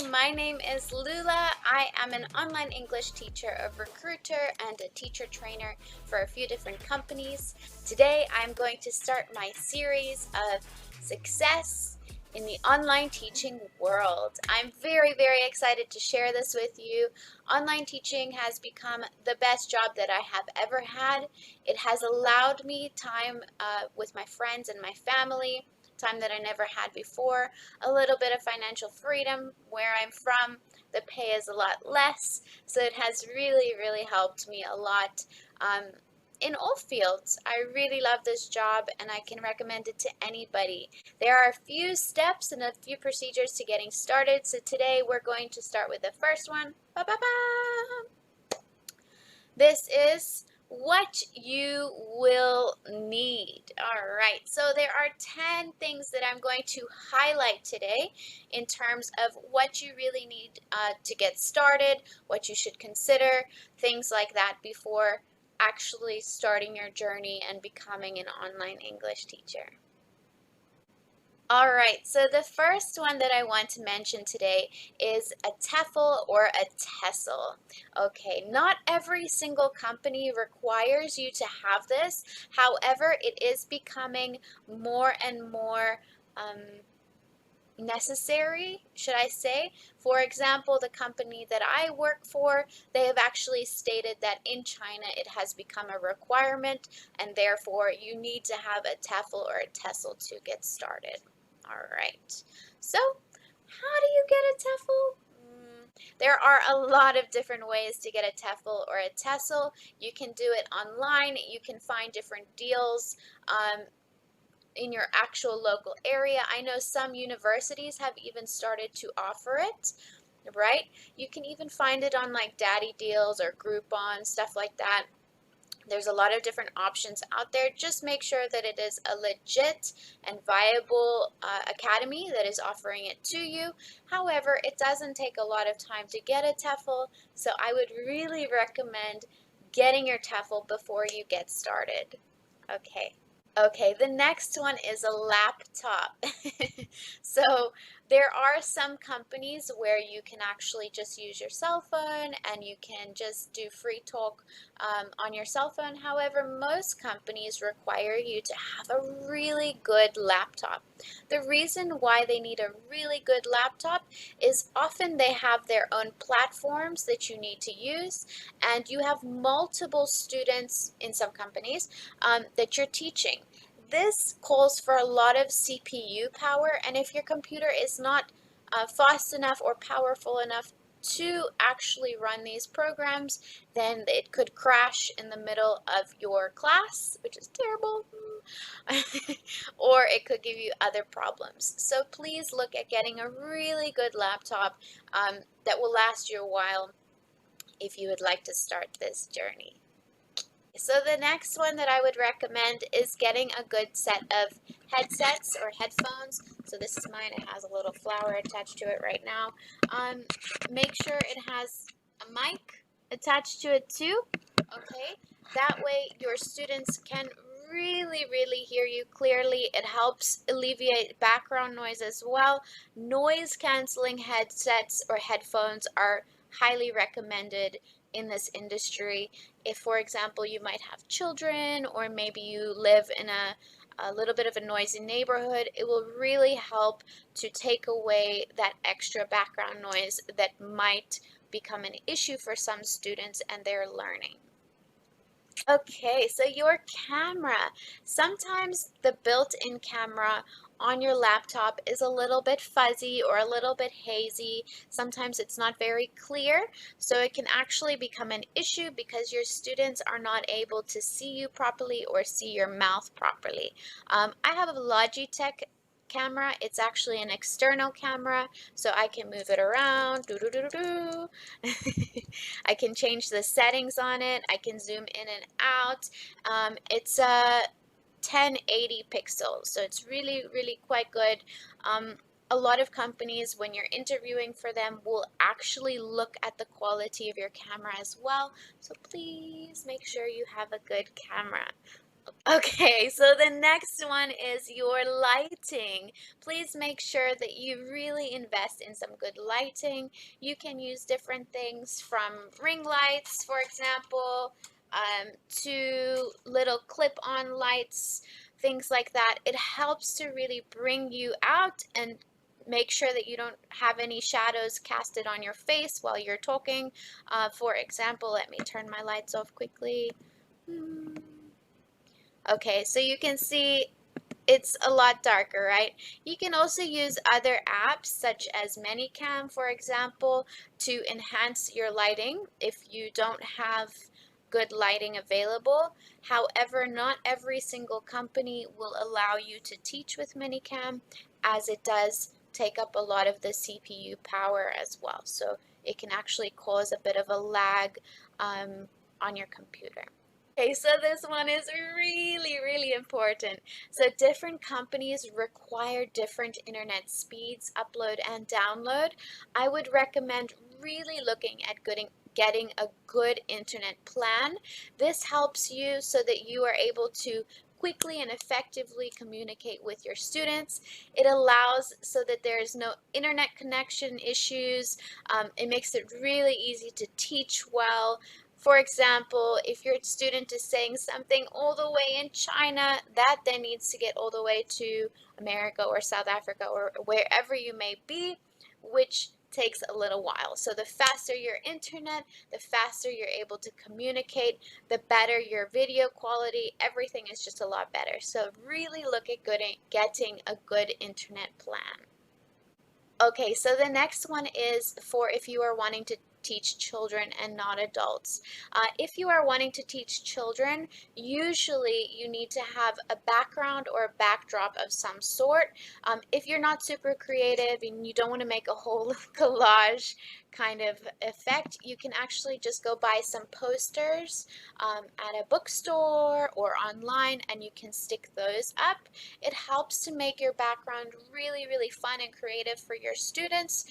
my name is Lula. I am an online English teacher, a recruiter, and a teacher trainer for a few different companies. Today I'm going to start my series of success in the online teaching world. I'm very excited to share this with you. Online teaching has become the best job that I have ever had. It has allowed me time with my friends and my family, time that I never had before, a little bit of financial freedom. Where I'm from, the pay is a lot less, so it has really helped me a lot in all fields. I really love this job and I can recommend it to anybody. There are a few steps and a few procedures to getting started, so today we're going to start with the first one. Ba-ba-ba! This is what you will need. All right, so there are 10 things that I'm going to highlight today in terms of what you really need to get started, what you should consider, things like that before actually starting your journey and becoming an online English teacher. All right, so the first one that I want to mention today is a TEFL or a TESL. Okay, not every single company requires you to have this. However, it is becoming more and more necessary, should I say. For example, the company that I work for, they have actually stated that in China it has become a requirement and therefore you need to have a TEFL or a TESL to get started. All right, so how do you get a TEFL? There are a lot of different ways to get a TEFL or a TESL. You can do it online. You can find different deals in your actual local area. I know some universities have even started to offer it, right? You can even find it on like Daddy Deals or Groupon, stuff like that. There's a lot of different options out there. Just make sure that it is a legit and viable academy that is offering it to you. However, it doesn't take a lot of time to get a TEFL, so I would really recommend getting your TEFL before you get started. Okay, the next one is a laptop. So there are some companies where you can actually just use your cell phone and you can just do free talk on your cell phone. However, most companies require you to have a really good laptop. The reason why they need a really good laptop is often they have their own platforms that you need to use, and you have multiple students in some companies that you're teaching. This calls for a lot of CPU power, and if your computer is not fast enough or powerful enough to actually run these programs, then it could crash in the middle of your class, which is terrible, or it could give you other problems. So please look at getting a really good laptop that will last you a while if you would like to start this journey. So the next one that I would recommend is getting a good set of headsets or headphones. So this is mine. It has a little flower attached to it right now. Make sure it has a mic attached to it too. Okay, that way your students can really hear you clearly. It helps alleviate background noise as well. Noise canceling headsets or headphones are highly recommended in this industry. If, for example, you might have children or maybe you live in a little bit of a noisy neighborhood, it will really help to take away that extra background noise that might become an issue for some students and their learning. Okay, so your camera. Sometimes the built-in camera on your laptop is a little bit fuzzy or a little bit hazy. Sometimes it's not very clear, so it can actually become an issue because your students are not able to see you properly or see your mouth properly. I have a Logitech camera. It's actually an external camera, so I can move it around. I can change the settings on it. I can zoom in and out. It's a 1080 pixels, so it's really quite good. A lot of companies, when you're interviewing for them, will actually look at the quality of your camera as well. So please make sure you have a good camera. Okay, so the next one is your lighting. Please make sure that you really invest in some good lighting. You can use different things from ring lights, for example, to little clip-on lights, things like that. It helps to really bring you out and make sure that you don't have any shadows casted on your face while you're talking. For example, let me turn my lights off quickly. Hmm. Okay, so you can see it's a lot darker, right? You can also use other apps such as ManyCam, for example, to enhance your lighting if you don't have good lighting available. However, not every single company will allow you to teach with ManyCam, as it does take up a lot of the CPU power as well. So it can actually cause a bit of a lag on your computer. Okay, so this one is really, really important. So different companies require different internet speeds, upload and download. I would recommend really looking at getting a good internet plan. This helps you so that you are able to quickly and effectively communicate with your students. It allows so that there's no internet connection issues. It makes it really easy to teach well. For example, if your student is saying something all the way in China, that then needs to get all the way to America or South Africa or wherever you may be, which takes a little while. So the faster your internet, the faster you're able to communicate, the better your video quality, everything is just a lot better. So really look at getting a good internet plan. Okay, so the next one is for if you are wanting to teach children and not adults. If you are wanting to teach children, usually you need to have a background or a backdrop of some sort. If you're not super creative and you don't want to make a whole collage kind of effect, you can actually just go buy some posters at a bookstore or online and you can stick those up. It helps to make your background really, really fun and creative for your students.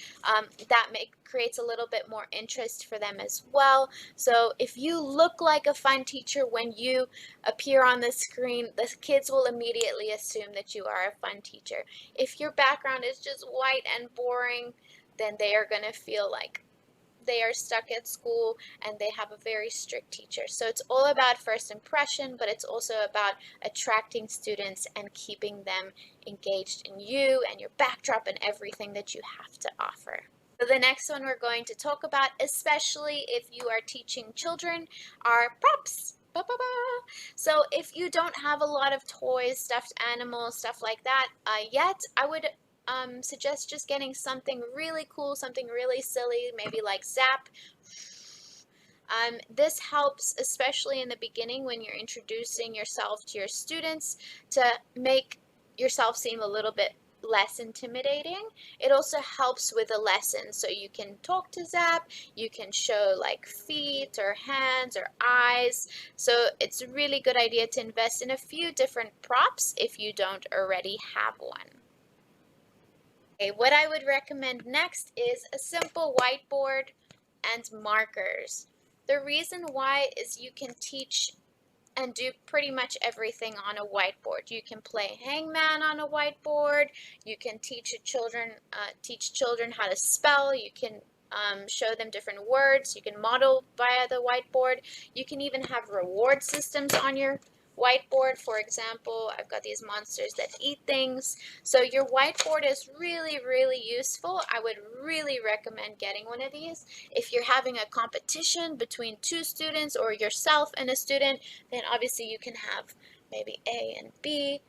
Creates a little bit more interest for them as well. So if you look like a fun teacher when you appear on the screen, the kids will immediately assume that you are a fun teacher. If your background is just white and boring, then they are going to feel like they are stuck at school and they have a very strict teacher. So it's all about first impression, but it's also about attracting students and keeping them engaged in you and your backdrop and everything that you have to offer. So the next one we're going to talk about, especially if you are teaching children, are props. So if you don't have a lot of toys, stuffed animals, stuff like that yet, I would suggest just getting something really cool, something really silly, maybe like Zap. This helps, especially in the beginning when you're introducing yourself to your students, to make yourself seem a little bit less intimidating. It also helps with the lesson, so you can talk to Zap, you can show like feet or hands or eyes. So it's a really good idea to invest in a few different props if you don't already have one. Okay, what I would recommend next is a simple whiteboard and markers. The reason why is you can teach and do pretty much everything on a whiteboard. You can play hangman on a whiteboard. You can teach children how to spell. You can show them different words. You can model via the whiteboard. You can even have reward systems on your whiteboard. For example, I've got these monsters that eat things. So your whiteboard is really, really useful. I would really recommend getting one of these. If you're having a competition between two students or yourself and a student, then obviously you can have maybe A and B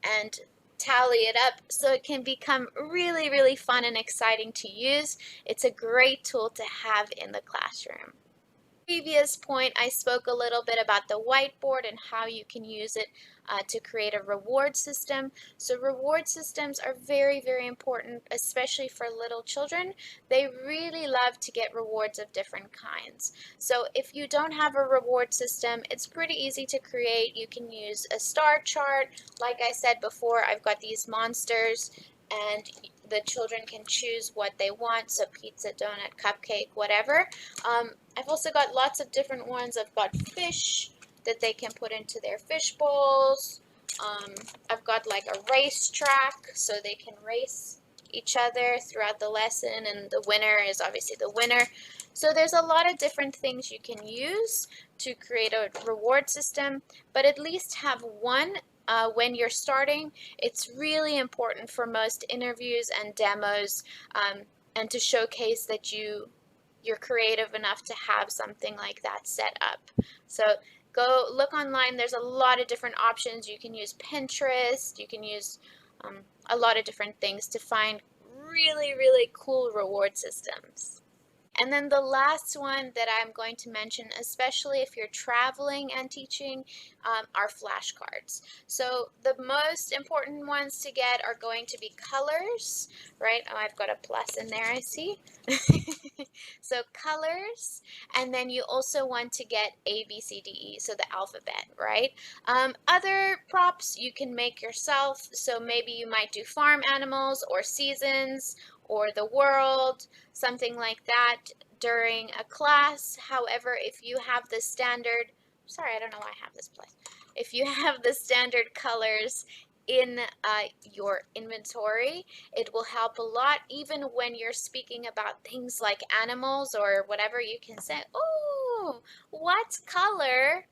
and tally it up so it can become really, really fun and exciting to use. It's a great tool to have in the classroom. Previous point, I spoke a little bit about the whiteboard and how you can use it to create a reward system. So reward systems are very, very important, especially for little children. They really love to get rewards of different kinds. So if you don't have a reward system, it's pretty easy to create. You can use a star chart. Like I said before, I've got these monsters and the children can choose what they want, so pizza, donut, cupcake, whatever. I've also got lots of different ones. I've got fish, that they can put into their fish bowls. I've got like a race track so they can race each other throughout the lesson, and the winner is obviously the winner. So there's a lot of different things you can use to create a reward system, but at least have one when you're starting. It's really important for most interviews and demos, and to showcase that you're creative enough to have something like that set up. So go look online. There's a lot of different options. You can use Pinterest. You can use a lot of different things to find really, really cool reward systems. And then the last one that I'm going to mention, especially if you're traveling and teaching, are flashcards. So the most important ones to get are going to be colors, right? Oh, I've got a plus in there, I see. So colors, and then you also want to get A, B, C, D, E, so the alphabet, right? Other props you can make yourself. So maybe you might do farm animals or seasons or the world, something like that during a class. However, if you have the standard, sorry, I don't know why I have this plus. If you have the standard colors in your inventory, it will help a lot. Even when you're speaking about things like animals or whatever, you can say, oh, what color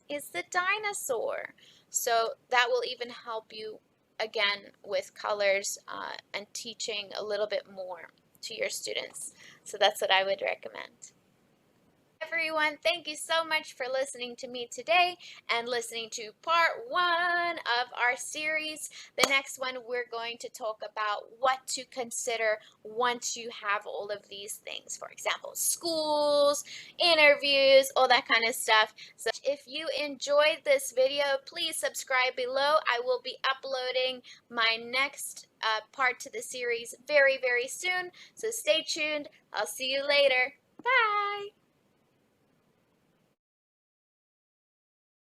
is the dinosaur? So that will even help you again with colors and teaching a little bit more to your students. So that's what I would recommend. Everyone, thank you so much for listening to me today and listening to part 1 of our series. The next one, we're going to talk about what to consider once you have all of these things. For example, schools, interviews, all that kind of stuff. So if you enjoyed this video, please subscribe below. I will be uploading my next part to the series very, very soon. So stay tuned. I'll see you later.